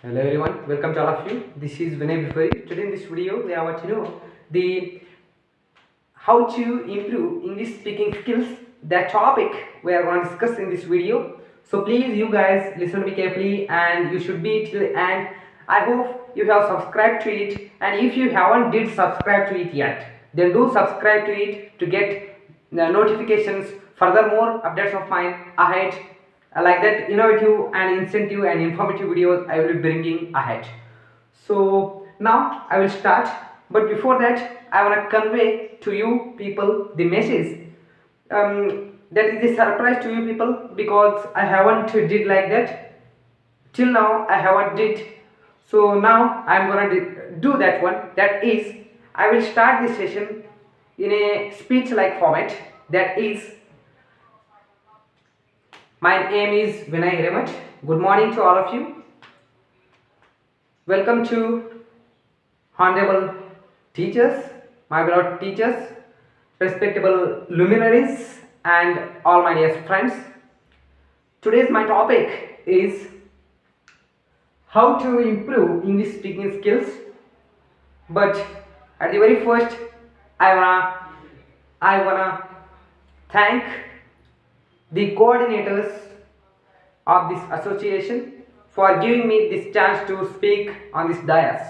Hello everyone, welcome to all of you. This is Vinay Bifari. Today in this video, we are to know the how to improve English speaking skills. That topic we are going to discuss in this video. So please, you guys, listen to me carefully, and you should be till the end. I hope you have subscribed to it, and if you haven't did subscribe to it yet, then do subscribe to it to get the notifications. Furthermore, updates of mine ahead like that innovative and incentive and informative videos I will be bringing ahead. So now I will start, but before that I want to convey to you people the message that is a surprise to you people, because I haven't did like that till now. I haven't did, so now I'm gonna do that one. That is, I will start this session in a speech like format. That is, my name is Vinay Hiremat. Good morning to all of you. Welcome to honorable teachers, my beloved teachers, respectable luminaries, and all my dear friends. Today's my topic is how to improve English speaking skills. But at the very first, I wanna thank the coordinators of this association for giving me this chance to speak on this dais.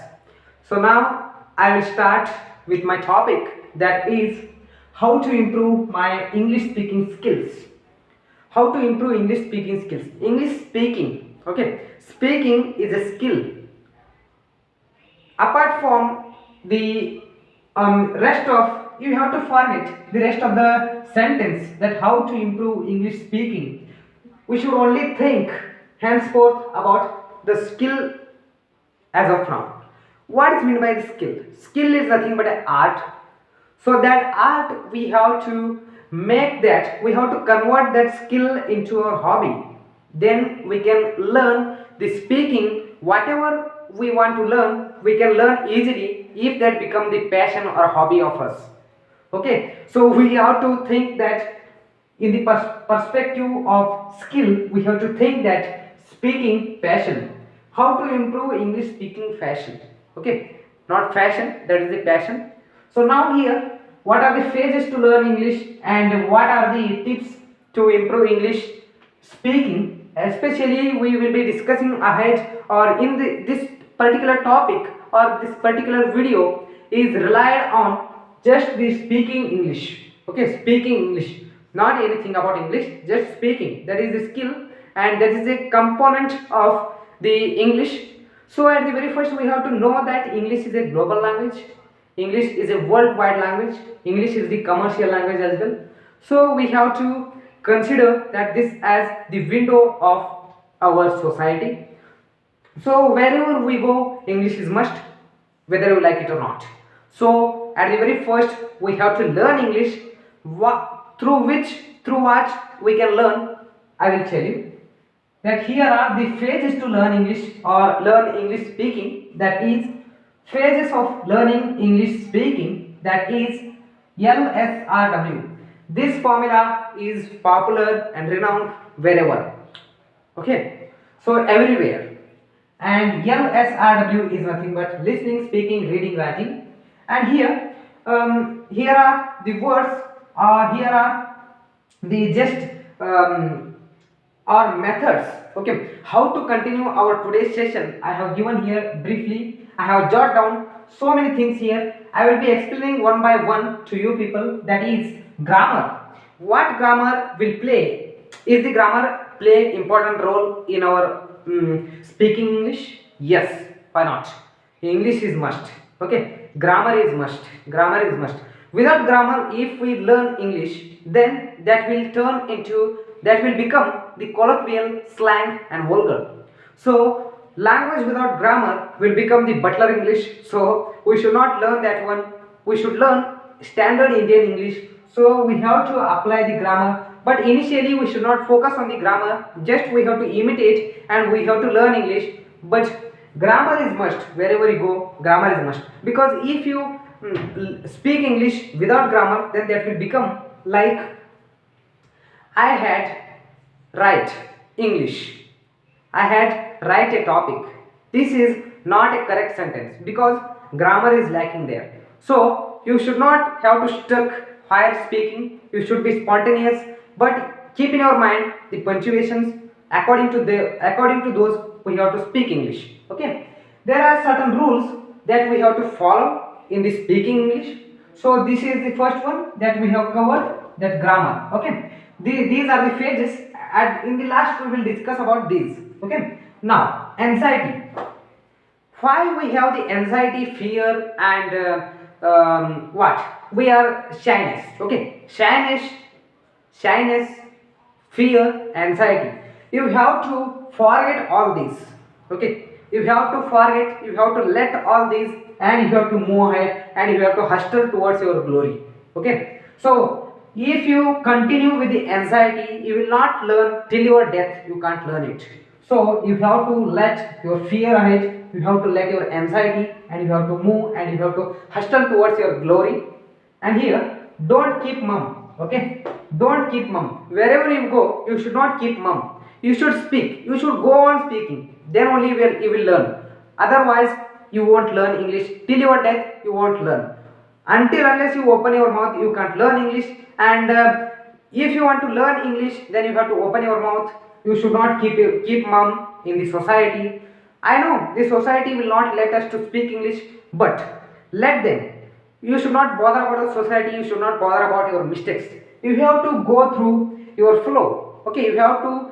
So now I will start with my topic, that is how to improve my English speaking skills. How to improve English speaking skills. English speaking, okay, speaking is a skill. Apart from the rest of, you have to forget the rest of the sentence, that how to improve English speaking. We should only think henceforth about the skill as of now. What is meant by the skill? Skill is nothing but an art. So that art, we have to make that, we have to convert that skill into our hobby. Then we can learn the speaking. Whatever we want to learn, we can learn easily if that become the passion or hobby of us. Okay, so we have to think that in the perspective of skill, we have to think that speaking passion. How to improve English speaking fashion? Okay, not fashion, that is the passion. So now here, what are the phases to learn English, and what are the tips to improve English speaking? Especially we will be discussing ahead, or in this particular topic or this particular video is relied on just the speaking English. Okay, speaking English, not anything about English, just speaking. That is the skill, and that is a component of the English. So at the very first, we have to know that English is a global language. English is a worldwide language. English is the commercial language as well. So we have to consider that this as the window of our society. So wherever we go, English is must, whether you like it or not. So at the very first, we have to learn English. Through what we can learn, I will tell you that here are the phases to learn English or learn English speaking. That is, phases of learning English speaking. That is LSRW. This formula is popular and renowned wherever. Okay, so everywhere. And LSRW is nothing but listening, speaking, reading, writing. And here are the words, or here are the just or methods. Okay, how to continue our today's session, I have given here briefly. I have jotted down so many things here. I will be explaining one by one to you people. That is grammar. What grammar will play? Is the grammar play important role in our speaking English? Yes, why not? English is must. Okay, grammar is must. Grammar is must. Without grammar, if we learn English, then that will become the colloquial, slang, and vulgar. So language without grammar will become the butler English. So we should not learn that one. We should learn standard Indian English. So we have to apply the grammar. But initially we should not focus on the grammar. Just we have to imitate and we have to learn English. But grammar is must. Wherever you go, grammar is must. Because if you speak English without grammar, then that will become like I had write English. I had write a topic. This is not a correct sentence because grammar is lacking there. So you should not have to stuck while speaking. You should be spontaneous, but keep in your mind the punctuations according to those we have to speak English. Okay, there are certain rules that we have to follow in the speaking English. So this is the first one that we have covered, that grammar. Okay, these are the phases, and in the last we will discuss about these. Okay, now anxiety. Why we have the anxiety, fear, and what we are shyness. Okay, shyness, fear, anxiety. You have to forget all these. Okay, you have to forget, you have to let all these, and you have to move ahead, and you have to hustle towards your glory. Okay, so if you continue with the anxiety, you will not learn till your death. You can't learn it. So you have to let your fear ahead, you have to let your anxiety, and you have to move, and you have to hustle towards your glory. And here, don't keep mum. Okay, don't keep mum. Wherever you go, you should not keep mum. You should speak, you should go on speaking, then only you will learn. Otherwise you won't learn English till your death. You won't learn until unless you open your mouth. You can't learn English. And if you want to learn English, then you have to open your mouth. You should not keep mum in the society. I know the society will not let us to speak English, but let them. You should not bother about the society. You should not bother about your mistakes. You have to go through your flow. Okay, you have to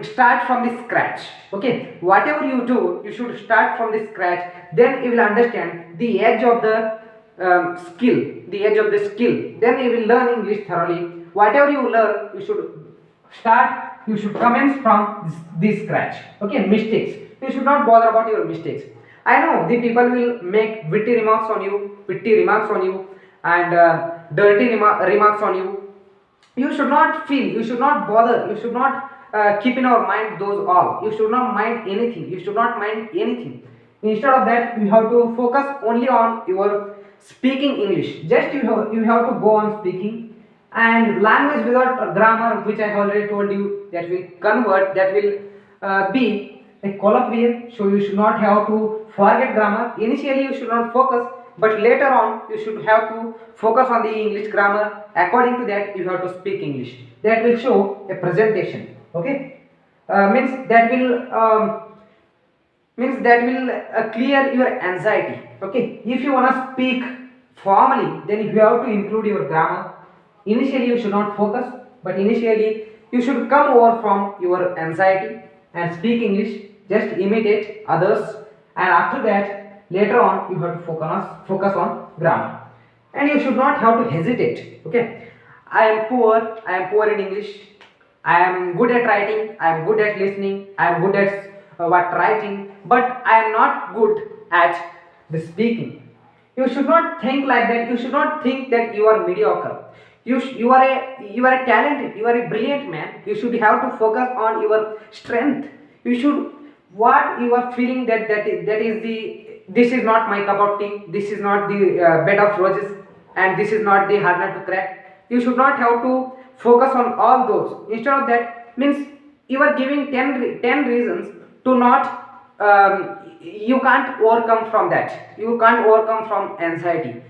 start from the scratch. Okay, whatever you do, you should start from the scratch. Then you will understand the edge of the skill, the edge of the skill. Then you will learn English thoroughly. Whatever you learn, you should start, you should commence from this scratch. Okay, mistakes, you should not bother about your mistakes. I know the people will make witty remarks on you, and dirty remarks on you. You should not feel, you should not bother, you should not keep in our mind those all. You should not mind anything, you should not mind anything. Instead of that, you have to focus only on your speaking English. Just you have to go on speaking. And language without grammar, which I have already told you, that will convert, that will be a colloquial. So you should not have to forget grammar. Initially you should not focus, but later on you should have to focus on the English grammar. According to that, you have to speak English. That will show a presentation. Okay, means that will clear your anxiety. Okay, if you want to speak formally, then you have to include your grammar. Initially you should not focus, but initially you should come over from your anxiety and speak English. Just imitate others, and after that, later on, you have to focus on grammar. And you should not have to hesitate. Okay, I am poor in English. I am good at writing, I am good at listening, I am good at writing, but I am not good at the speaking. You should not think like that. You should not think that you are mediocre. You are a talented, you are a brilliant man. You should have to focus on your strength. You should, what you are feeling, that is the, this is not my cup of tea, this is not the bed of roses, and this is not the hard nut to crack. You should not have to focus on all those. Instead of that, means you are giving 10 reasons to not you can't overcome from that. You can't overcome from anxiety.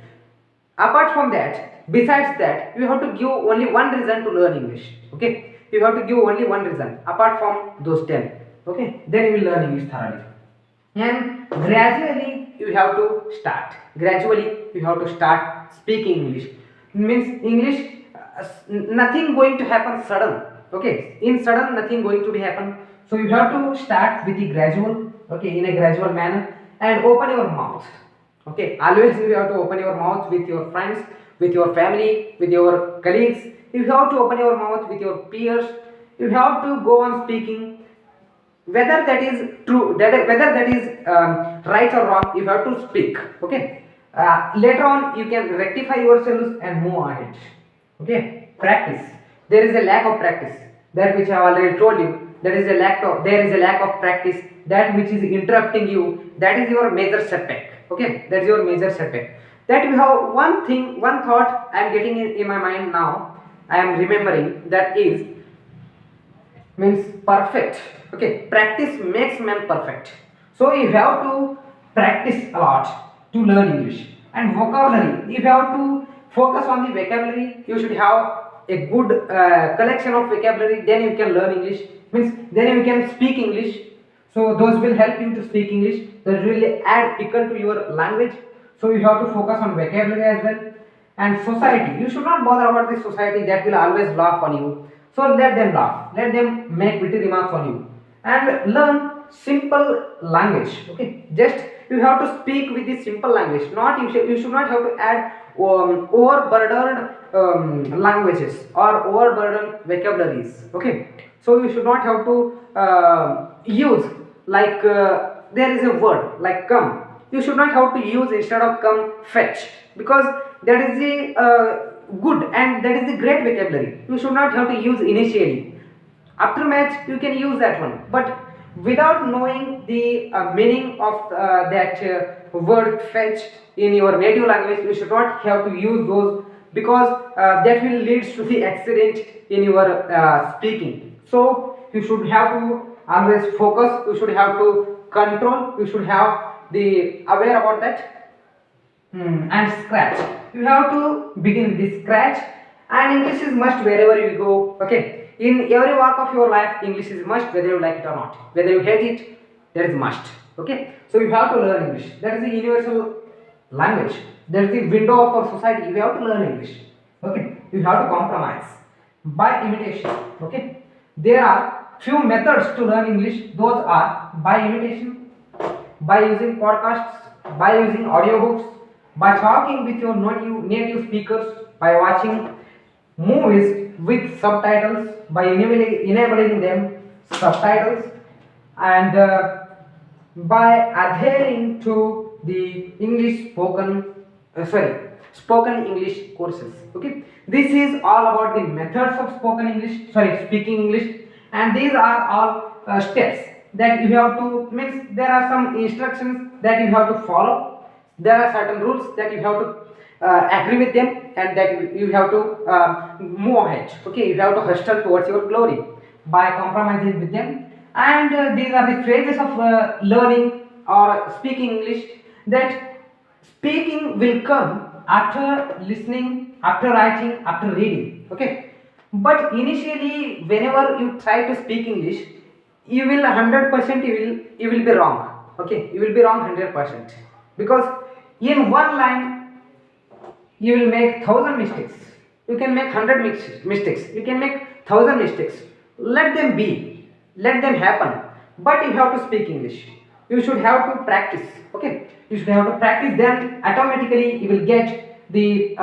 Apart from that, besides that, you have to give only one reason to learn English. Okay, you have to give only one reason apart from those 10. Okay, then you will learn English thoroughly. And gradually you have to start. Gradually you have to start speaking English. Means English, nothing going to happen sudden. Okay, in sudden nothing going to be happen. So you have to start with the gradual. Okay, in a gradual manner, and open your mouth. Okay, always you have to open your mouth with your friends, with your family, with your colleagues. You have to open your mouth with your peers. You have to go on speaking, whether that is true, whether that is right or wrong. You have to speak. Okay, later on you can rectify yourselves and move ahead. Okay, practice. There is a lack of practice, that which I have already told you. There is a lack of practice, that which is interrupting you. That is your major setback. Okay, that's your major setback. That you have one thing, one thought I am getting in my mind now. I am remembering, that is, means perfect. Okay, practice makes man perfect. So you have to practice a lot to learn English. And vocabulary, if you have to focus on the vocabulary, you should have a good collection of vocabulary, then you can learn English. Means then you can speak English. So those will help you to speak English. That will add pickle to your language. So you have to focus on vocabulary as well. And society, you should not bother about the society that will always laugh on you. So let them laugh, let them make witty remarks on you, and learn simple language. Okay, just you have to speak with the simple language. Not you should not have to add overburdened languages or overburdened vocabularies. Okay, so you should not have to use like there is a word like come. You should not have to use instead of come fetch, because that is the good and that is the great vocabulary. You should not have to use initially. After match you can use that one, but without knowing the meaning of that word fetch in your native language, you should not have to use those, because that will lead to the accident in your speaking. So you should have to always focus, you should have to control, you should have the aware about that. And scratch, you have to begin with the scratch. And English is must wherever you go. Okay, in every walk of your life English is must, whether you like it or not, whether you hate it, that is must. Okay, so you have to learn English. That is the universal language, that is the window of our society. You have to learn English. Okay, you have to compromise by imitation. Okay, there are few methods to learn English. Those are by imitation, by using podcasts, by using audiobooks, by talking with your native speakers, by watching movies with subtitles, by enabling them subtitles, and by adhering to the English spoken English courses. Okay, this is all about the methods of speaking English, and these are all steps that you have to, means there are some instructions that you have to follow, there are certain rules that you have to agree with them, and that you have to move ahead. Okay, you have to hustle towards your glory by compromising with them. And these are the phases of learning or speaking English, that speaking will come after listening, after writing, after reading. Okay, but initially whenever you try to speak English, you will 100% you will be wrong. Okay, you will be wrong 100%, because in one line you will make 1,000 mistakes. You can make 100 mistakes, you can make 1,000 mistakes. Let them be, let them happen, but you have to speak English. You should have to practice. Okay, you should have to practice, then automatically you will get the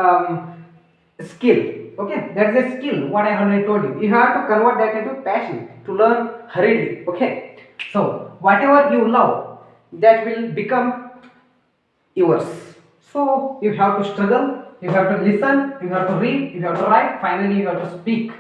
skill. Okay, that's a skill what I already told you. You have to convert that into passion to learn hurriedly. Okay, so whatever you love, that will become yours. So you have to struggle, you have to listen, you have to read, you have to write, finally you have to speak.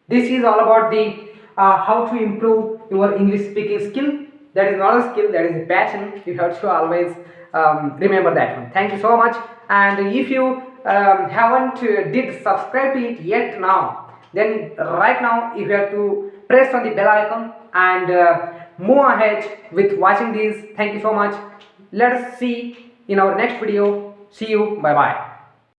This is all about the how to improve your English speaking skill. That is not a skill, that is a passion. You have to always remember that one. Thank you so much. And if you haven't did subscribe to it yet now, then right now you have to press on the bell icon and move ahead with watching these. Thank you so much. Let us see in our next video. See you. Bye bye.